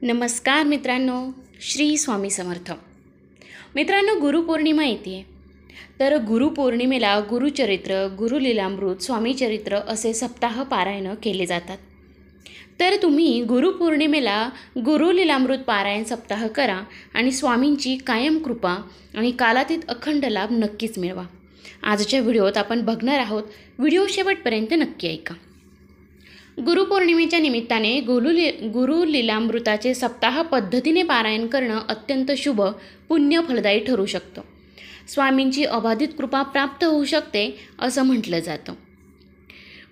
नमस्कार मित्रांनो, श्री स्वामी समर्थ. मित्रांनो, गुरुपौर्णिमा येते. तर गुरुपौर्णिमेला गुरुचरित्र, गुरुलीलामृत, स्वामीचरित्र असे सप्ताह पारायण केले जातात. तर तुम्ही गुरुपौर्णिमेला गुरुलीलामृत पारायण सप्ताह करा आणि स्वामींची कायम कृपा आणि कालातीत अखंड लाभ नक्कीच मिळवा. आजच्या व्हिडिओत आपण बघणार आहोत. व्हिडिओ शेवटपर्यंत नक्की ऐका. गुरुपौर्णिमेच्या निमित्ताने गुरुलीलामृताचे सप्ताह पद्धतीने पारायण करणं अत्यंत शुभ, पुण्य, फलदायी ठरू शकतं. स्वामींची अबाधित कृपा प्राप्त होऊ शकते असं म्हटलं जातं.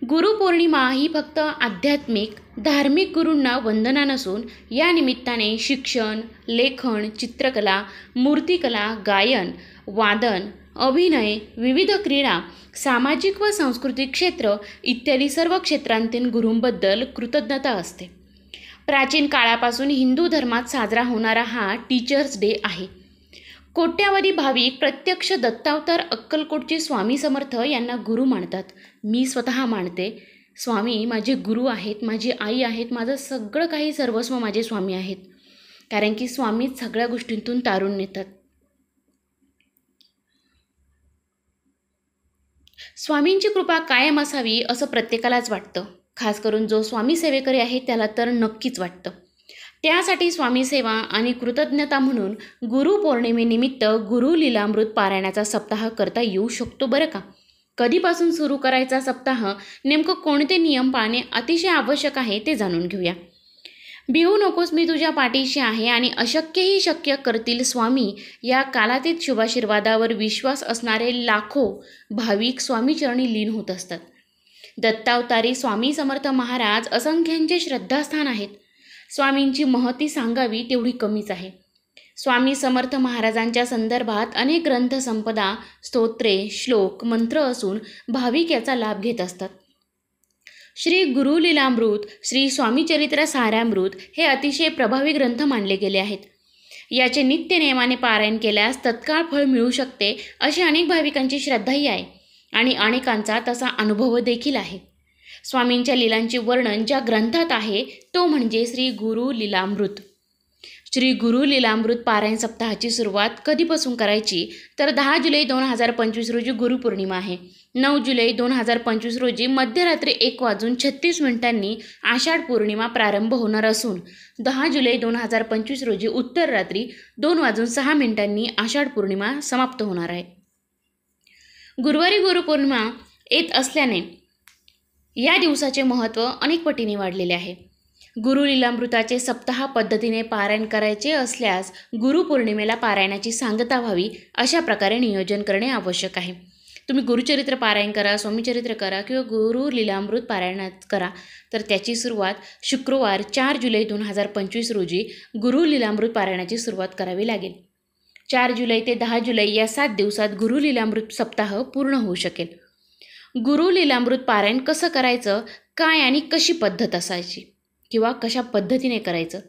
गुरुपौर्णिमा ही फक्त आध्यात्मिक, धार्मिक गुरूंना वंदना नसून या निमित्ताने शिक्षण, लेखन, चित्रकला, मूर्तिकला, गायन, वादन, अभिनय, विविध क्रीडा, सामाजिक व सांस्कृतिक क्षेत्र इत्यादी सर्व क्षेत्रांतील गुरूंबद्दल कृतज्ञता असते. प्राचीन काळापासून हिंदू धर्मात साजरा होणारा हा टीचर्स डे आहे. कोट्यावधी भाविक प्रत्यक्ष दत्तावतार अक्कलकोटचे स्वामी समर्थ यांना गुरु मानतात. मी स्वतः मानते. स्वामी माझे गुरु आहेत, माझी आई आहेत, माझं सगळं काही सर्वस्व माझे स्वामी आहेत. कारण की स्वामीच सगळ्या गोष्टींतून तारून नेतात. स्वामींची कृपा कायम असावी असं प्रत्येकालाच वाटतं. खास करून जो स्वामी सेवेकरी आहे त्याला तर नक्कीच वाटतं. त्यासाठी स्वामी सेवा आणि कृतज्ञता म्हणून गुरुपौर्णिमेनिमित्त गुरुलीलामृत पारायणाचा सप्ताह करता येऊ शकतो बरं का. कधीपासून सुरू करायचा सप्ताह, नेमकं कोणते नियम पाळणे अतिशय आवश्यक आहे ते जाणून घेऊया. भिवू नकोस, मी तुझ्या पाठीशी आहे आणि अशक्यही शक्य करतील स्वामी या कालातीत शुभाशीर्वादावर विश्वास असणारे लाखो भाविक स्वामीचरणी लीन होत असतात. दत्तावतारी स्वामी समर्थ महाराज असंख्यांचे श्रद्धास्थान आहेत. स्वामींची महती सांगावी तेवढी कमीच आहे. स्वामी समर्थ महाराजांच्या संदर्भात अनेक ग्रंथ संपदा, स्तोत्रे, श्लोक, मंत्र असून भाविक याचा लाभ घेत असतात. श्री गुरुलीलामृत, श्री स्वामीचरित्र सारामृत हे अतिशय प्रभावी ग्रंथ मानले गेले आहेत. याचे नित्य नियमाने पारायण केल्यास तत्काळ फळ मिळू शकते अशी अनेक भाविकांची श्रद्धाही आहे आणि अनेकांचा तसा अनुभव देखील आहे. स्वामींच्या लीलांचे वर्णन ज्या ग्रंथात आहे तो म्हणजे श्री गुरुलीलामृत. श्री गुरुलीलामृत पारायण सप्ताहाची सुरुवात कधीपासून करायची तर 10 जुलै 2025 रोजी गुरुपौर्णिमा आहे. 9 जुलै 2025 रोजी मध्यरात्री 1:36 आषाढ पौर्णिमा प्रारंभ होणार असून 10 जुलै 2025 रोजी उत्तर रात्री 2:06 आषाढ पौर्णिमा समाप्त होणार आहे. गुरुवारी गुरुपौर्णिमा येत असल्याने या दिवसाचे महत्त्व अनेक पटीने वाढलेले आहे. गुरुलीलामृताचे सप्ताह पद्धतीने पारायण करायचे असल्यास गुरुपौर्णिमेला पारायणाची सांगता व्हावी अशा प्रकारे नियोजन करणे आवश्यक आहे. तुम्ही गुरुचरित्र पारायण करा, स्वामीचरित्र करा किंवा गुरुलीलामृत पारायण करा, तर त्याची सुरुवात शुक्रवार 4 जुलै 2025 रोजी गुरुलीलामृत पारायणाची सुरुवात करावी लागेल. 4 जुलै ते 10 जुलै या 7 दिवसात गुरुलीलामृत सप्ताह पूर्ण होऊ शकेल. गुरुलीलामृत पारायण कसं करायचं, काय आणि कशी पद्धत असायची किंवा कशा पद्धतीने करायचं.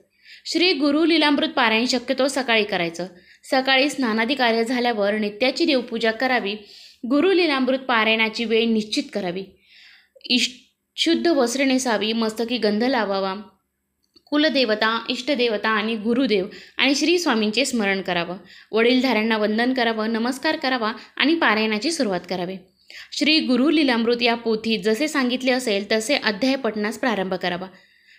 श्री गुरुलीलामृत पारायण शक्यतो सकाळी करायचं. सकाळी स्नानादी कार्य झाल्यावर नित्याची देवपूजा करावी. गुरुलीलामृत पारायणाची वेळ निश्चित करावी. शुद्ध वस्त्रे नेसावी, मस्तकी गंध लावावा. कुलदेवता, इष्टदेवता आणि गुरुदेव आणि श्री स्वामींचे स्मरण करावं. वडीलधाऱ्यांना वंदन करावं, नमस्कार करावा आणि पारायणाची सुरुवात करावी. श्री गुरुलीलामृत या पोथीत जसे सांगितले असेल तसे अध्याय पठणास प्रारंभ करावा.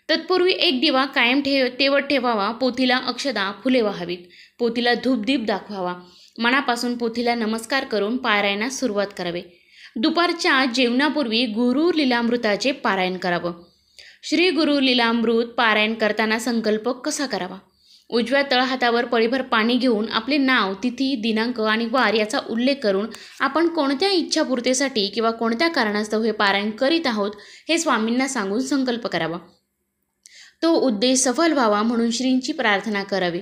तत्पूर्वी एक दिवा कायम तेवत ठेवावा. पोथीला अक्षदा, फुले वाहावीत. पोथीला धूपदीप दाखवावा. मनापासून पोथीला नमस्कार करून पारायणास सुरुवात करावी. दुपारच्या जेवणापूर्वी गुरुलीलामृताचे पारायण करावं. श्री गुरुलीलामृत पारायण करताना संकल्प कसा करावा. उजव्या तळहातावर पळीभर पाणी घेऊन आपले नाव, तिथी, दिनांक आणि वार याचा उल्लेख करून आपण कोणत्या इच्छापूर्तीसाठी किंवा कोणत्या कारणास्तव हे पारायण करीत आहोत हे स्वामींना सांगून संकल्प करावा. तो उद्देश सफल व्हावा म्हणून श्रींची प्रार्थना करावी.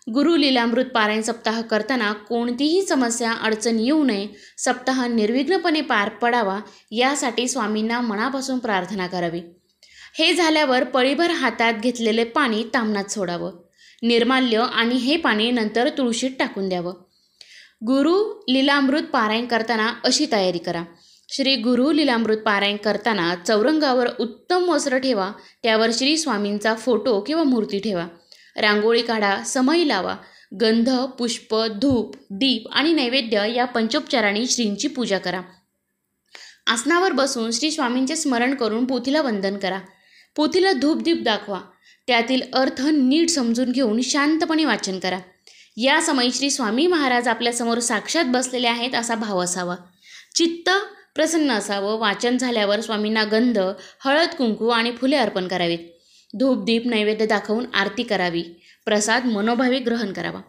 गुरुलीलामृत पारायण सप्ताह करताना कोणतीही समस्या, अडचण येऊ नये, सप्ताह निर्विघ्नपणे पार पडावा यासाठी स्वामींना मनापासून प्रार्थना करावी. हे झाल्यावर पळीभर हातात घेतलेले पाणी ताम्हणात सोडावं. निर्माल्य आणि हे पाणी नंतर तुळशीत टाकून द्यावं. गुरुलीलामृत पारायण करताना अशी तयारी करा. श्री गुरुलीलामृत पारायण करताना चौरंगावर उत्तम वस्त्र ठेवा. त्यावर श्री स्वामींचा फोटो किंवा मूर्ती ठेवा. रांगोळी काढा, समई लावा. गंध, पुष्प, धूप, दीप आणि नैवेद्य या पंचोपचारांनी श्रींची पूजा करा. आसनावर बसून श्री स्वामींचे स्मरण करून पोथीला वंदन करा. पोथीला धूपदीप दाखवा. त्यातील अर्थ नीट समजून घेऊन शांतपणे वाचन करा. या समयी श्री स्वामी महाराज आपल्यासमोर साक्षात बसलेले आहेत असा भाव असावा. चित्त प्रसन्न असावं. वाचन झाल्यावर स्वामींना गंध, हळद, कुंकू आणि फुले अर्पण करावीत. धूप दीप नैवेद्य दाखवून आरती करावी. प्रसाद मनोभावे ग्रहण करावा.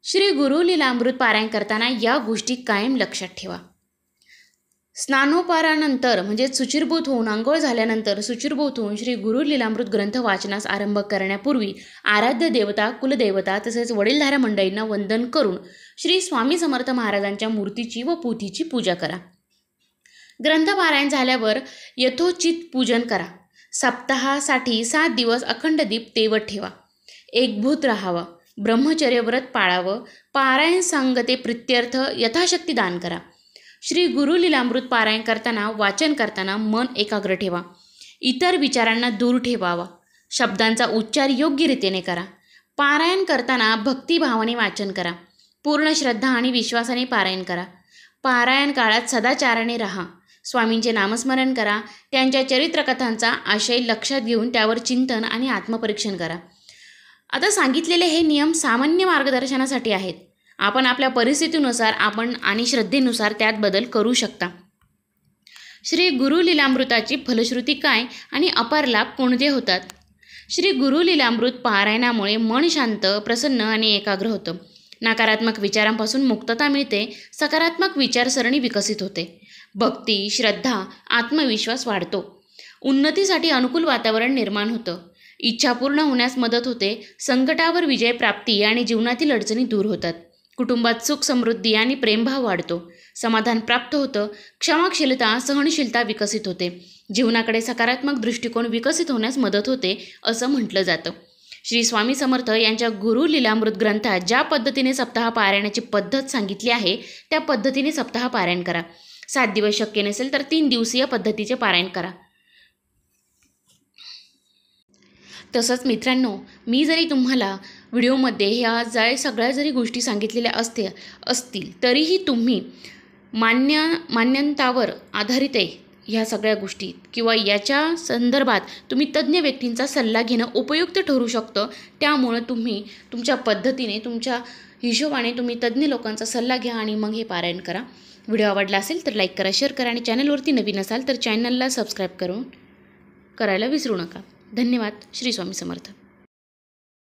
श्री गुरु लीलामृत पारायण करताना या गोष्टी कायम लक्षात ठेवा. स्नानोपारानंतर म्हणजे शुचिर्भूत होऊन आंघोळ झाल्यानंतर शुचिर्भूत होऊन श्री गुरु लीलामृत ग्रंथ वाचनास आरंभ करण्यापूर्वी आराध्य देवता, कुलदेवता तसेच वडीलधाऱ्या मंडळींना वंदन करून श्री स्वामी समर्थ महाराजांच्या मूर्तीची व पोथीची पूजा करा. ग्रंथपारायण झाल्यावर यथोचित पूजन करा. सप्ताहासाठी 7 दिवस अखंड दीप तेवत ठेवा. एकभूत राहावं. ब्रह्मचर्य व्रत पाळावं. पारायण सांगते प्रित्यर्थ यथाशक्ती दान करा. श्री गुरु लीलामृत पारायण करताना वाचन करताना मन एकाग्र ठेवा. इतर विचारांना दूर ठेवावा. शब्दांचा उच्चार योग्य रीतीने करा. पारायण करताना भक्तिभावाने वाचन करा. पूर्ण श्रद्धा आणि विश्वासाने पारायण करा. पारायण काळात सदाचाराने राहा. स्वामींचे नामस्मरण करा. त्यांच्या चरित्रकथांचा आशय लक्षात घेऊन त्यावर चिंतन आणि आत्मपरीक्षण करा. आता सांगितलेले हे नियम सामान्य मार्गदर्शनासाठी आहेत. आपण आपल्या परिस्थितीनुसार आणि श्रद्धेनुसार त्यात बदल करू शकता. श्री गुरु लीलामृताची फलश्रुती काय आणि अपार लाभ कोणते होतात? श्री गुरु लीलामृत पारायणामुळे मन शांत, प्रसन्न आणि एकाग्र होतं. नकारात्मक विचारांपासून मुक्तता मिळते. सकारात्मक विचारसरणी विकसित होते. भक्ती, श्रद्धा, आत्मविश्वास वाढतो. उन्नतीसाठी अनुकूल वातावरण निर्माण होतं. इच्छा पूर्ण होण्यास मदत होते. संकटावर विजय प्राप्ती आणि जीवनातील अडचणी दूर होतात. कुटुंबात सुख, समृद्धी आणि प्रेमभाव वाढतो. समाधान प्राप्त होतं. क्षमाशीलता, सहनशीलता विकसित होते. जीवनाकडे सकारात्मक दृष्टिकोन विकसित होण्यास मदत होते असं म्हटलं जातं. श्री स्वामी समर्थ यांच्या गुरु लीलामृत ग्रंथात ज्या पद्धतीने सप्ताह पारायणाची पद्धत सांगितली आहे त्या पद्धतीने सप्ताह पारायण करा. 7 दिवस शक्य नसेल तर 3 दिवसीय पद्धतीचे पारायण करा. तसंच मित्रांनो, मी जरी तुम्हाला व्हिडिओमध्ये ह्या सगळ्या जरी गोष्टी सांगितलेल्या असतील तरीही तुम्ही मान्यतावर आधारित आहे ह्या सगळ्या गोष्टी किंवा याच्या संदर्भात तुम्ही तज्ज्ञ व्यक्तींचा सल्ला घेणं उपयुक्त ठरू शकतं. त्यामुळं तुम्ही तुमच्या पद्धतीने, तुमच्या हिशोबाने तुम्ही तज्ज्ञ लोकांचा सल्ला घ्या आणि मग हे पारायण करा. व्हिडिओ आवडला असेल तर लाईक करा, शेअर करा आणि चॅनलवरती नवीन असाल तर चॅनलला सबस्क्राईब करायला विसरू नका. धन्यवाद. श्री स्वामी समर्थ.